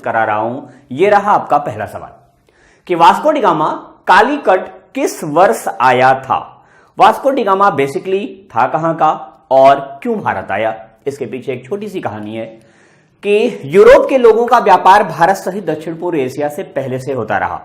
करा रहा हूं। यह रहा आपका पहला सवाल कि वास्को डी गामा कालीकट किस वर्ष आया था। वास्को डी गामा बेसिकली था कहां का और क्यों भारत आया, इसके पीछे एक छोटी सी कहानी है कि यूरोप के लोगों का व्यापार भारत सहित दक्षिण पूर्व एशिया से पहले से होता रहा।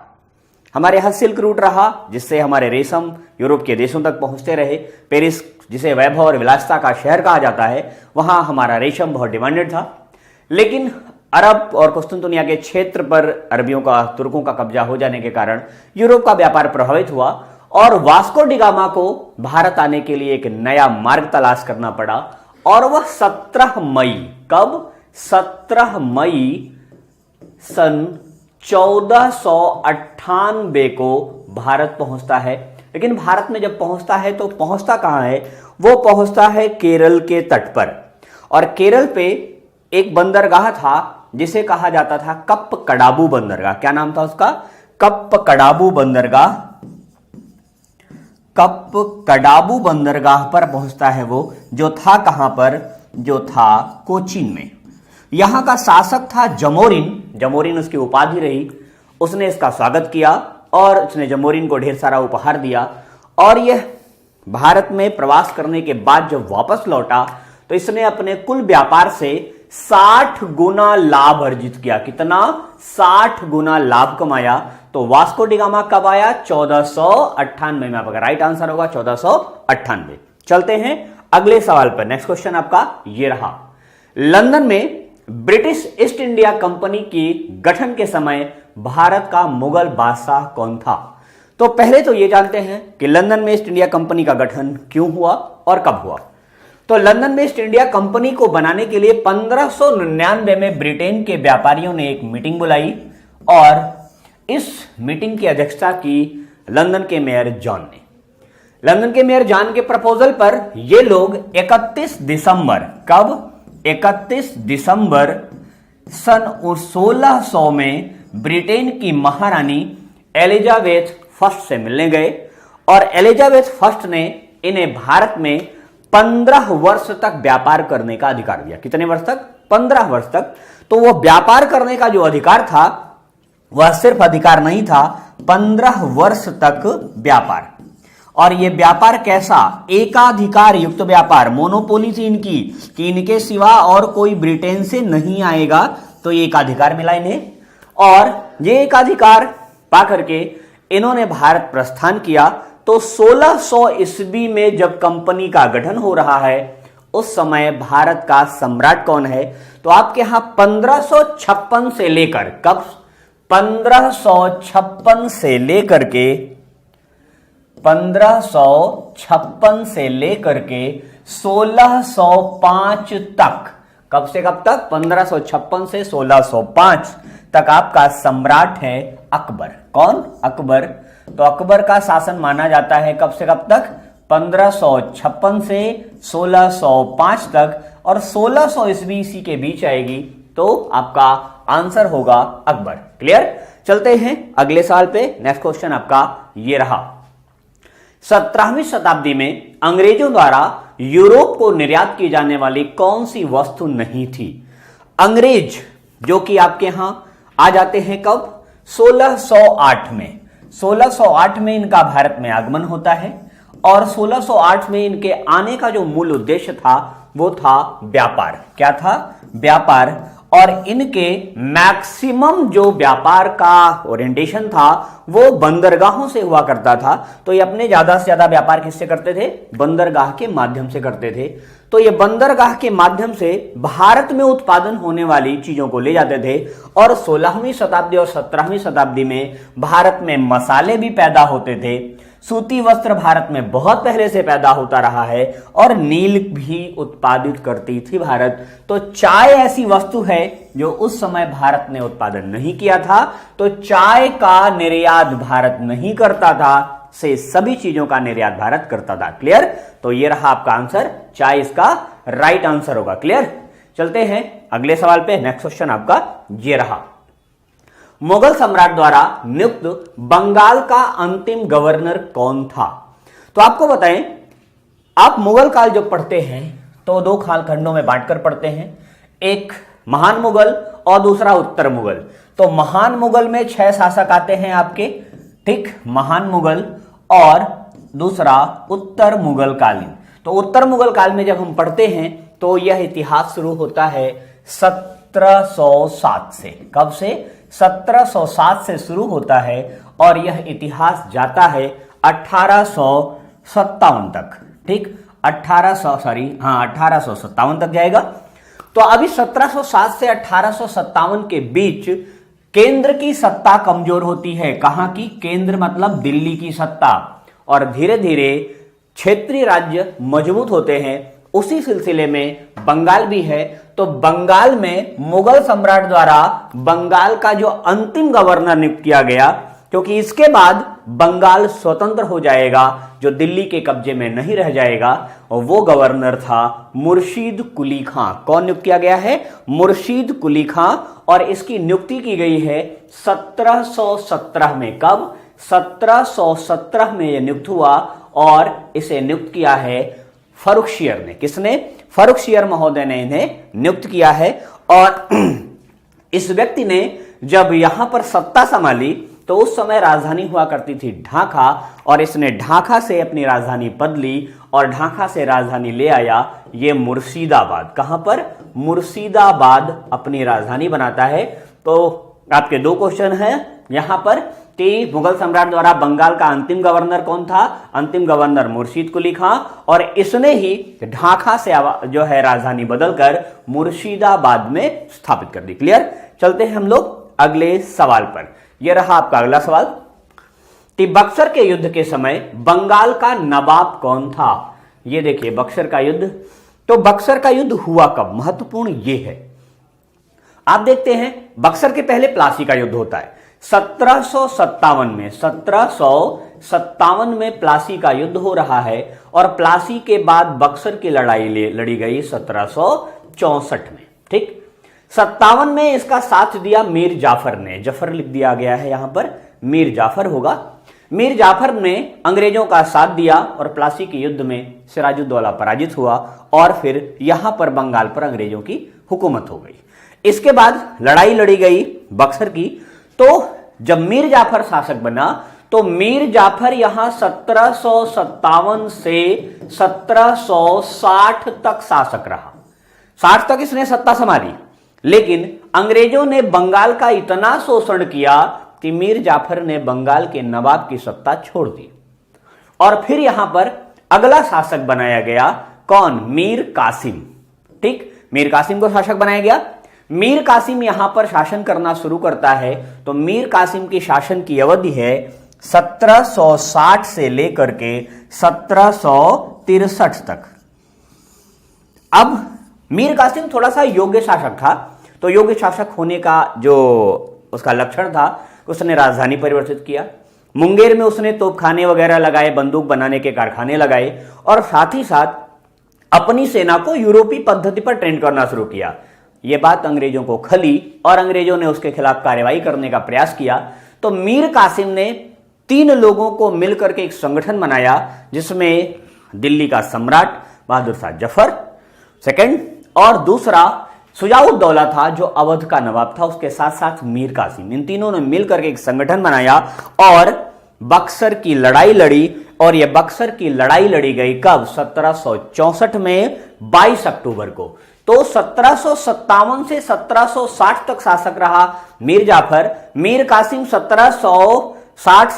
हमारे यहां सिल्क रूट रहा जिससे हमारे रेशम यूरोप के देशों तक पहुंचते रहे। पेरिस जिसे वैभव और विलासिता का शहर कहा जाता है, वहां हमारा रेशम बहुत डिमांडेड था। लेकिन अरब और कुस्तुनतुनिया के क्षेत्र पर अरबियों का, तुर्कों का कब्जा हो जाने के कारण यूरोप का व्यापार प्रभावित हुआ और वास्को डी गामा को भारत आने के लिए एक नया मार्ग तलाश करना पड़ा। और वह 17 मई, कब? 17 मई सन 1498 को भारत पहुंचता है। लेकिन भारत में जब पहुंचता है तो पहुंचता कहां है? वो पहुंचता है केरल के तट पर। और केरल पे एक बंदरगाह था जिसे कहा जाता था कप्प कडाबू बंदरगाह। क्या नाम था उसका? कप्प कडाबू बंदरगाह। कप्प कडाबू बंदरगाह पर पहुंचता है वो, जो था कहां पर? जो था कोचीन में। यहां का शासक था जमोरिन। जमोरिन उसकी उपाधि रही। उसने इसका स्वागत किया और उसने जमोरिन को ढेर सारा उपहार दिया। और यह भारत में प्रवास करने के बाद जब वापस लौटा तो इसने अपने कुल व्यापार से 60 गुना लाभ अर्जित किया। कितना? 60 गुना लाभ कमाया। तो वास्को डी गामा कब आया? 1498 में। आपका राइट आंसर होगा 1498। चलते हैं अगले सवाल पर। नेक्स्ट क्वेश्चन आपका ये रहा। लंदन में ब्रिटिश ईस्ट इंडिया कंपनी की गठन के समय भारत का मुगल बादशाह कौन था? तो पहले तो यह जानते हैं कि लंदन में ईस्ट इंडिया कंपनी का गठन क्यों हुआ और कब हुआ। तो लंदन में ईस्ट इंडिया कंपनी को बनाने के लिए 1599 में ब्रिटेन के व्यापारियों ने एक मीटिंग बुलाई और इस मीटिंग की अध्यक्षता की लंदन के मेयर जॉन ने। लंदन के मेयर जॉन के प्रपोजल पर ये लोग 31 दिसंबर, कब? 31 दिसंबर सन 1600 में ब्रिटेन की महारानी एलिजाबेथ फर्स्ट से मिलने गए और एलिजाबेथ फर्स्ट ने इन्हें भारत में 15 वर्ष तक व्यापार करने का अधिकार दिया। कितने वर्ष तक? 15 वर्ष तक। तो वह व्यापार करने का जो अधिकार था वह सिर्फ अधिकार नहीं था, 15 वर्ष तक व्यापार। और यह व्यापार कैसा? एकाधिकार युक्त व्यापार। मोनोपोली थी इनकी कि इनके सिवा और कोई ब्रिटेन से नहीं आएगा। तो ये एकाधिकार मिला इन्हें और ये एकाधिकार पा करके इन्होंने भारत प्रस्थान किया। तो 1600 ईस्वी में जब कंपनी का गठन हो रहा है उस समय भारत का सम्राट कौन है? तो आपके यहां 1556 से लेकर, कब? 1556 से लेकर के 1556 से लेकर के 1605 तक, कब से कब तक? 1556 से 1605 तक आपका सम्राट है अकबर। कौन? अकबर। तो अकबर का शासन माना जाता है कब से कब तक? 1556 से 1605 तक। और 1600 ईस्वी इसी के बीच आएगी तो आपका आंसर होगा अकबर। क्लियर? चलते हैं अगले साल पे। नेक्स्ट क्वेश्चन आपका ये रहा। 17वीं शताब्दी में अंग्रेजों द्वारा यूरोप को निर्यात की जाने वाली कौन सी वस्तु नहीं थी? अंग्रेज जो कि आपके यहां आ जाते हैं कब? 1608 में। 1608 में इनका भारत में आगमन होता है और 1608 में इनके आने का जो मूल उद्देश्य था वो था व्यापार। क्या था? व्यापार। और इनके मैक्सिमम जो व्यापार का ओरिएंटेशन था वो बंदरगाहों से हुआ करता था। तो ये अपने ज्यादा से ज्यादा व्यापार किससे करते थे? बंदरगाह के माध्यम से करते थे। तो ये बंदरगाह के माध्यम से भारत में उत्पादन होने वाली चीजों को ले जाते थे। और 16वीं शताब्दी और 17वीं शताब्दी में भारत में मसाले भी पैदा होते थे। सूती वस्त्र भारत में बहुत पहले से पैदा होता रहा है और नील भी उत्पादित करती थी भारत। तो चाय ऐसी वस्तु है जो उस समय भारत ने उत्पादन नहीं किया था। तो चाय का निर्यात भारत नहीं करता था, से सभी चीजों का निर्यात भारत करता था। क्लियर? तो ये रहा आपका आंसर, चाय इसका राइट आंसर होगा। क्लियर? चलते हैं अगले सवाल पे। नेक्स्ट क्वेश्चन आपका ये रहा। मुगल सम्राट द्वारा नियुक्त बंगाल का अंतिम गवर्नर कौन था? तो आपको बताएं, आप मुगल काल जब पढ़ते हैं तो दो कालखंडों में बांटकर पढ़ते हैं। एक महान मुगल और दूसरा उत्तर मुगल। तो महान मुगल में 6 शासक आते हैं आपके, ठीक, महान मुगल, और दूसरा उत्तर मुगल कालीन। तो उत्तर मुगल काल में जब हम पढ़ते हैं तो यह इतिहास शुरू होता है 1707 से। कब से? 1707 से शुरू होता है और यह इतिहास जाता है 1857 तक, ठीक, 1857 तक जाएगा। तो अभी 1707 से 1857 के बीच केंद्र की सत्ता कमजोर होती है। कहां की? केंद्र मतलब दिल्ली की सत्ता। और धीरे धीरे क्षेत्रीय राज्य मजबूत होते हैं। उसी सिलसिले में बंगाल भी है। तो बंगाल में मुगल सम्राट द्वारा बंगाल का जो अंतिम गवर्नर नियुक्त किया गया, क्योंकि इसके बाद बंगाल स्वतंत्र हो जाएगा, जो दिल्ली के कब्जे में नहीं रह जाएगा, और वो गवर्नर था मुर्शीद कुली खां। कौन नियुक्त किया गया है? मुर्शीद कुली खां। और इसकी नियुक्ति की गई है 1717 में। कब? 1717 में यह नियुक्त हुआ और इसे नियुक्त किया है फर्रुखशियर ने। किसने? फर्रुखशियर महोदय ने इन्हें नियुक्त किया है। और इस व्यक्ति ने जब यहां पर सत्ता संभाली तो उस समय राजधानी हुआ करती थी ढाका, और इसने ढाका से अपनी राजधानी बदली और ढाका से राजधानी ले आया ये मुर्शिदाबाद। कहां पर? मुर्शिदाबाद अपनी राजधानी बनाता है। तो आपके 2 क्वेश्चन हैं यहां पर कि मुगल सम्राट द्वारा बंगाल का अंतिम गवर्नर कौन था? अंतिम गवर्नर मुर्शीद कुली खां, और इसने ही ढाका से जो है राजधानी बदलकर मुर्शिदाबाद में स्थापित कर दी। क्लियर? चलते हैं हम लोग अगले सवाल पर। यह रहा आपका अगला सवाल कि बक्सर के युद्ध के समय बंगाल का नवाब कौन था? ये देखिए बक्सर का युद्ध। तो बक्सर का युद्ध हुआ कब? महत्वपूर्ण ये है, आप देखते हैं बक्सर के पहले प्लासी का युद्ध होता है 1757 में। 1757 में प्लासी का युद्ध हो रहा है, और प्लासी के बाद बक्सर की लड़ाई लड़ी गई 1764 में, ठीक। 57 में इसका साथ दिया मीर जाफर ने। जफर लिख दिया गया है यहां पर, मीर जाफर होगा। मीर जाफर ने अंग्रेजों का साथ दिया और प्लासी के युद्ध में सिराजुद्दौला पराजित हुआ, और फिर यहां पर बंगाल पर अंग्रेजों की हुकूमत हो गई। इसके बाद लड़ाई लड़ी गई बक्सर की। तो जब मीर जाफर शासक बना तो मीर जाफर यहां 1757 से 1760 तक शासक रहा। 60 तक इसने सत्ता संभाली, लेकिन अंग्रेजों ने बंगाल का इतना शोषण किया कि मीर जाफर ने बंगाल के नवाब की सत्ता छोड़ दी। और फिर यहां पर अगला शासक बनाया गया कौन? मीर कासिम, ठीक। मीर कासिम को शासक बनाया गया। मीर कासिम यहां पर शासन करना शुरू करता है। तो मीर कासिम की शासन की अवधि है 1760 से लेकर के 1763 तक। अब मीर कासिम थोड़ा सा योग्य शासक था। तो योग्य शासक होने का जो उसका लक्षण था, उसने राजधानी परिवर्तित किया। मुंगेर में उसने तोपखाने वगैरह लगाए, बंदूक बनाने के कारखाने लगाए, और साथ ही साथ अपनी सेना को यूरोपीय पद्धति पर ट्रेन करना शुरू किया। यह बात अंग्रेजों को खली और अंग्रेजों ने उसके खिलाफ कार्रवाई करने का प्रयास किया। तो मीर कासिम ने 3 लोगों को मिलकर के एक संगठन बनाया, जिसमें दिल्ली का सम्राट बहादुर शाह जफर सेकंड, और दूसरा शुजाउद्दौला था जो अवध का नवाब था, उसके साथ साथ मीर कासिम। इन तीनों ने मिलकर के एक संगठन बनाया और बक्सर की लड़ाई लड़ी। और यह बक्सर की लड़ाई लड़ी गई कब? 1764 में 22 अक्टूबर को। तो 1757 से 1760 तक शासक रहा मीर जाफर। मीर कासिम 1760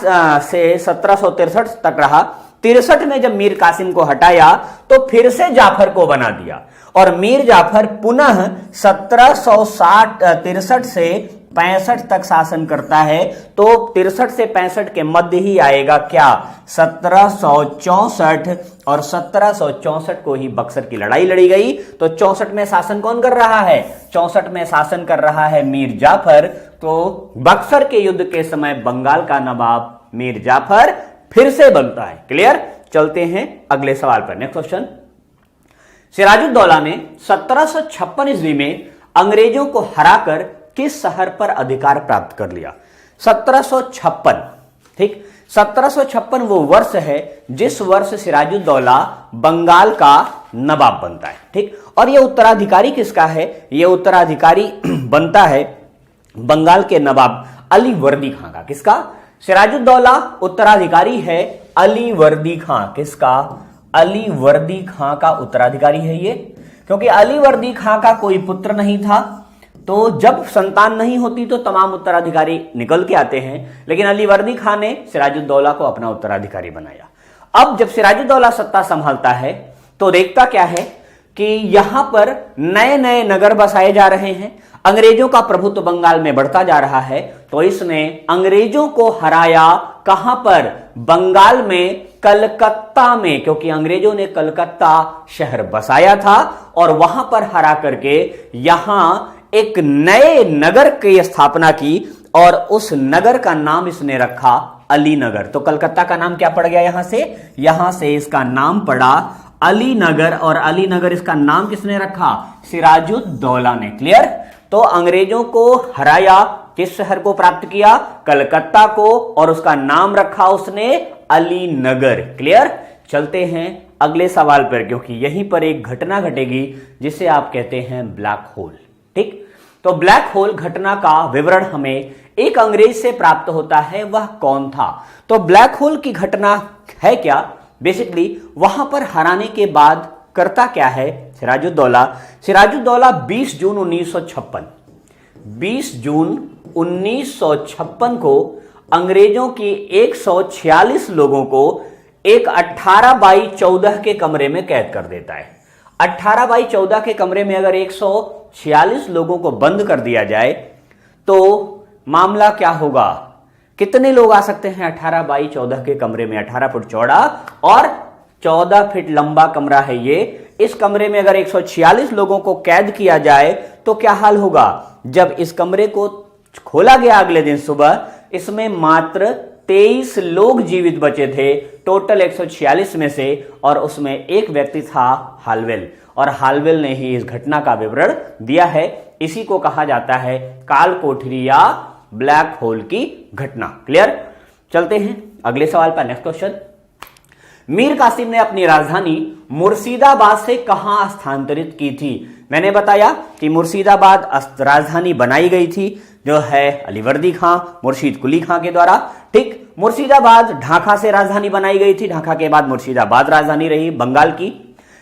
से 1763 तक रहा। 63 में जब मीर कासिम को हटाया तो फिर से जाफर को बना दिया, और मीर जाफर पुनः 1763 से 65 तक शासन करता है। तो 63 से 65 के मध्य ही आएगा क्या? 1764, और 1764 को ही बक्सर की लड़ाई लड़ी गई। तो 64 में शासन कौन कर रहा है? 64 में शासन कर रहा है मीर जाफर। तो बक्सर के युद्ध के समय बंगाल का नवाब मीर जाफर फिर से बनता है। क्लियर? चलते हैं अगले सवाल पर। नेक्स्ट क्वेश्चन, सिराजुद्दौला ने 1756 ईस्वी में अंग्रेजों को हराकर किस शहर पर अधिकार प्राप्त कर लिया? 1756, ठीक। 1756 वो वर्ष है जिस वर्ष सिराजुद्दौला बंगाल का नवाब बनता है। ठीक, और ये उत्तराधिकारी किसका है? ये उत्तराधिकारी बनता है बंगाल के नवाब अली वर्दी खां का। किसका? सिराजुद्दौला उत्तराधिकारी है अली वर्दी खां। किसका? अली वर्दी खां का उत्तराधिकारी है ये, क्योंकि अली वर्दी खां का कोई पुत्र नहीं था, तो जब संतान नहीं होती तो तमाम उत्तराधिकारी निकल के आते हैं, लेकिन अली वर्दी खां ने सिराजुद्दौला को अपना उत्तराधिकारी बनाया। अब जब सिराजुद्दौला सत्ता संभालता है तो देखता क्या है कि यहां पर नए नए नगर बसाए जा रहे हैं, अंग्रेजों का प्रभुत्व बंगाल में बढ़ता जा रहा है, तो इसने अंग्रेजों को हराया। कहां पर? बंगाल में, कलकत्ता में, क्योंकि अंग्रेजों ने कलकत्ता शहर बसाया था और वहां पर हरा करके यहां एक नए नगर की स्थापना की और उस नगर का नाम इसने रखा अली नगर। तो कलकत्ता का नाम क्या पड़ गया? यहां से इसका नाम पड़ा अली नगर, और अली नगर इसका नाम किसने रखा? सिराजुद्दौला ने। क्लियर? तो अंग्रेजों को हराया, किस शहर को प्राप्त किया? कलकत्ता को, और उसका नाम रखा उसने अली नगर। क्लियर? चलते हैं अगले सवाल पर, क्योंकि यहीं पर एक घटना घटेगी जिसे आप कहते हैं ब्लैक होल। ठीक, तो ब्लैक होल घटना का विवरण हमें एक अंग्रेज से प्राप्त होता है, वह कौन था? तो ब्लैक होल की घटना है क्या? बेसिकली वहां पर हराने के बाद करता क्या है सिराजुद्दौला 20 जून 1956 को अंग्रेजों की 146 लोगों को एक 18x14 के कमरे में कैद कर देता है। 18x14 के कमरे में अगर 146 लोगों को बंद कर दिया जाए तो मामला क्या होगा? कितने लोग आ सकते हैं 18x14 के कमरे में? 18 फुट चौड़ा और 14 फीट लंबा कमरा है ये। इस कमरे में अगर 146 लोगों को कैद किया जाए तो क्या हाल होगा? जब इस कमरे को खोला गया अगले दिन सुबह, इसमें मात्र 23 लोग जीवित बचे थे टोटल 146 में से, और उसमें एक व्यक्ति था हालवेल, और हालवेल ने ही इस घटना का विवरण दिया है। इसी को कहा जाता है काल कोठरी या ब्लैक होल की घटना। क्लियर? चलते हैं अगले सवाल पर। नेक्स्ट क्वेश्चन, मीर कासिम ने अपनी राजधानी मुर्शिदाबाद से कहां स्थानांतरित की थी? मैंने बताया कि मुर्शिदाबाद राजधानी बनाई गई थी जो है अली वर्दी खां, मुर्शीद कुली खां के द्वारा। ठीक, मुर्शिदाबाद ढाका से राजधानी बनाई गई थी, ढाका के बाद मुर्शिदाबाद राजधानी रही बंगाल की।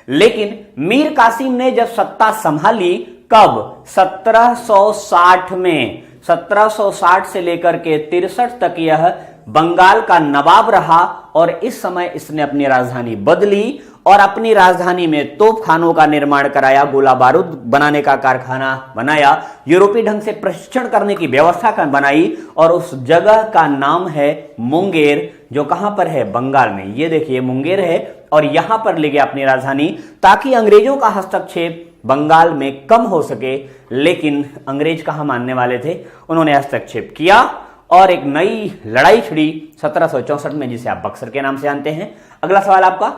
लेकिन मीर कासिम ने जब सत्ता संभाली, कब? 1760 में। 1760 से लेकर के 63 तक यह बंगाल का नवाब रहा, और इस समय इसने अपनी राजधानी बदली और अपनी राजधानी में तोपखानों का निर्माण कराया, गोला बारूद बनाने का कारखाना बनाया, यूरोपीय ढंग से प्रशिक्षण करने की व्यवस्था बनाई, और उस जगह का नाम है मुंगेर, जो कहां पर है? बंगाल में। ये देखिए मुंगेर है, और यहां पर ले गया अपनी राजधानी ताकि अंग्रेजों का हस्तक्षेप बंगाल में कम हो सके। लेकिन अंग्रेज कहां मानने वाले थे? उन्होंने हस्तक्षेप किया और एक नई लड़ाई छिड़ी 1764 में, जिसे आप बक्सर के नाम से जानते हैं। अगला सवाल आपका,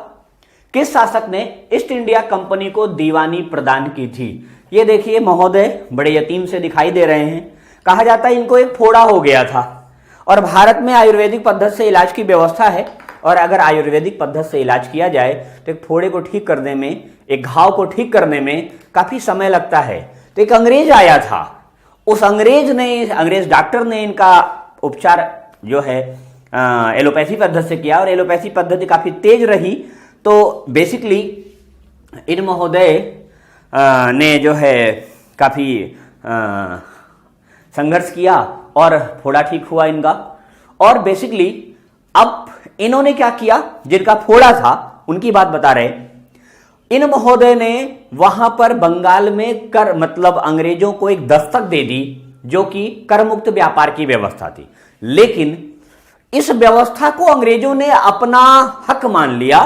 किस शासक ने ईस्ट इंडिया कंपनी को दीवानी प्रदान की थी? ये देखिए महोदय बड़े यतीम से दिखाई दे रहे हैं। कहा जाता है इनको एक फोड़ा हो गया था, और भारत में आयुर्वेदिक पद्धति से इलाज की व्यवस्था है, और अगर आयुर्वेदिक पद्धति से इलाज किया जाए तो एक फोड़े को ठीक करने में, एक घाव को ठीक करने में काफी समय लगता है। तो एक अंग्रेज आया था, उस अंग्रेज डॉक्टर ने इनका उपचार जो है एलोपैथी पद्धति से किया, और एलोपैथी पद्धति काफी तेज रही। तो बेसिकली इन महोदय ने जो है काफी संघर्ष किया और फोड़ा ठीक हुआ इनका। और बेसिकली अब इन्होंने क्या किया? जिनका फोड़ा था उनकी बात बता रहे, इन महोदय ने वहां पर बंगाल में कर मतलब अंग्रेजों को एक दस्तक दे दी जो कि कर मुक्त व्यापार की व्यवस्था थी। लेकिन इस व्यवस्था को अंग्रेजों ने अपना हक मान लिया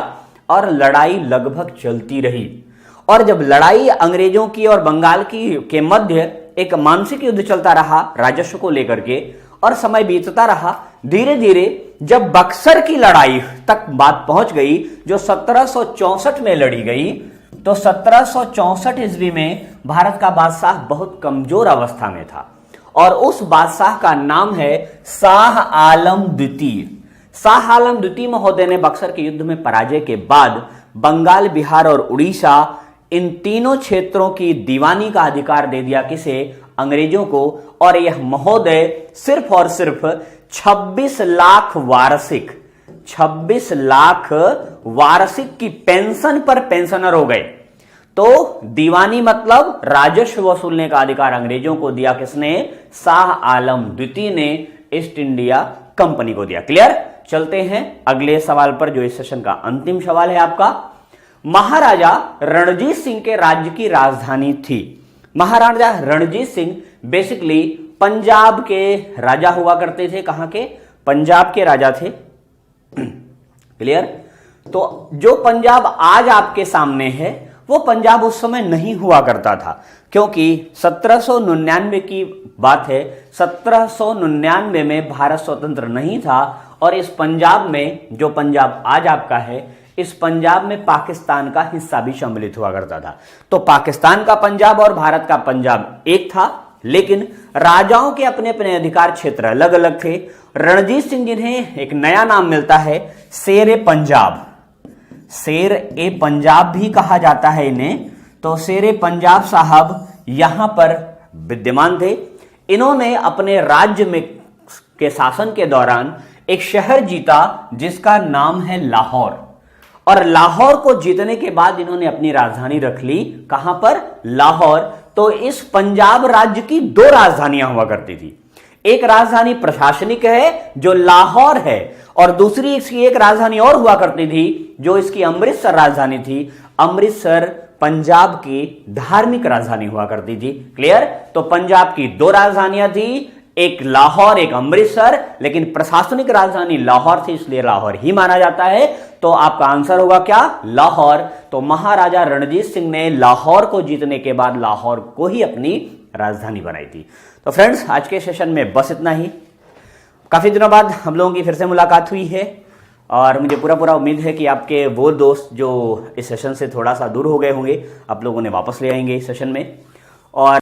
और लड़ाई लगभग चलती रही। और जब लड़ाई अंग्रेजों की और बंगाल की के मध्य एक मानसिक युद्ध चलता रहा राजस्व को लेकर के, और समय बीतता रहा, धीरे धीरे जब बक्सर की लड़ाई तक बात पहुंच गई जो 1764 में लड़ी गई, तो 1764 ईस्वी में भारत का बादशाह बहुत कमजोर अवस्था में था, और उस बादशाह का नाम है शाह आलम द्वितीय। शाह आलम द्वितीय महोदय ने बक्सर के युद्ध में पराजय के बाद बंगाल, बिहार और उड़ीसा, इन तीनों क्षेत्रों की दीवानी का अधिकार दे दिया किसे? अंग्रेजों को। और यह महोदय सिर्फ और सिर्फ 26 लाख वार्षिक की पेंशन पर पेंशनर हो गए। तो दीवानी मतलब राजस्व वसूलने का अधिकार अंग्रेजों को दिया किसने? शाह आलम द्वितीय ने ईस्ट इंडिया कंपनी को दिया। क्लियर? चलते हैं अगले सवाल पर, जो इस सेशन का अंतिम सवाल है आपका। महाराजा रणजीत सिंह के राज्य की राजधानी थी। महाराजा रणजीत सिंह बेसिकली पंजाब के राजा हुआ करते थे। कहां के? पंजाब के राजा थे। क्लियर? तो जो पंजाब आज आपके सामने है वो पंजाब उस समय नहीं हुआ करता था, क्योंकि 1799 की बात है। 1799 में भारत स्वतंत्र नहीं था और इस पंजाब में, जो पंजाब आज आपका है, इस पंजाब में पाकिस्तान का हिस्सा भी सम्मिलित हुआ करता था। तो पाकिस्तान का पंजाब और भारत का पंजाब एक था, लेकिन राजाओं के अपने अपने अधिकार क्षेत्र अलग अलग थे। रणजीत सिंह जिन्हें एक नया नाम मिलता है शेर पंजाब, शेर ए पंजाब भी कहा जाता है इन्हें। तो शेर ए पंजाब साहब यहां पर विद्यमान थे। इन्होंने अपने राज्य में के शासन के दौरान एक शहर जीता जिसका नाम है लाहौर, और लाहौर को जीतने के बाद इन्होंने अपनी राजधानी रख ली। कहां पर? लाहौर। तो इस पंजाब राज्य की दो राजधानियां हुआ करती थी। एक राजधानी प्रशासनिक है जो लाहौर है, और दूसरी इसकी एक राजधानी और हुआ करती थी जो इसकी अमृतसर राजधानी थी। अमृतसर पंजाब की धार्मिक राजधानी हुआ करती थी। क्लियर? तो पंजाब की दो राजधानियां थी, एक लाहौर, एक अमृतसर, लेकिन प्रशासनिक राजधानी लाहौर थी, इसलिए लाहौर ही माना जाता है। तो आपका आंसर होगा क्या? लाहौर। तो महाराजा रणजीत सिंह ने लाहौर को जीतने के बाद लाहौर को ही अपनी राजधानी बनाई थी। तो फ्रेंड्स, आज के सेशन में बस इतना ही। काफी दिनों बाद हम लोगों की फिर से मुलाकात हुई है, और मुझे पूरा उम्मीद है कि आपके वो दोस्त जो इस सेशन से थोड़ा सा दूर हो गए होंगे, आप लोगों ने वापस ले आएंगे इस सेशन में। और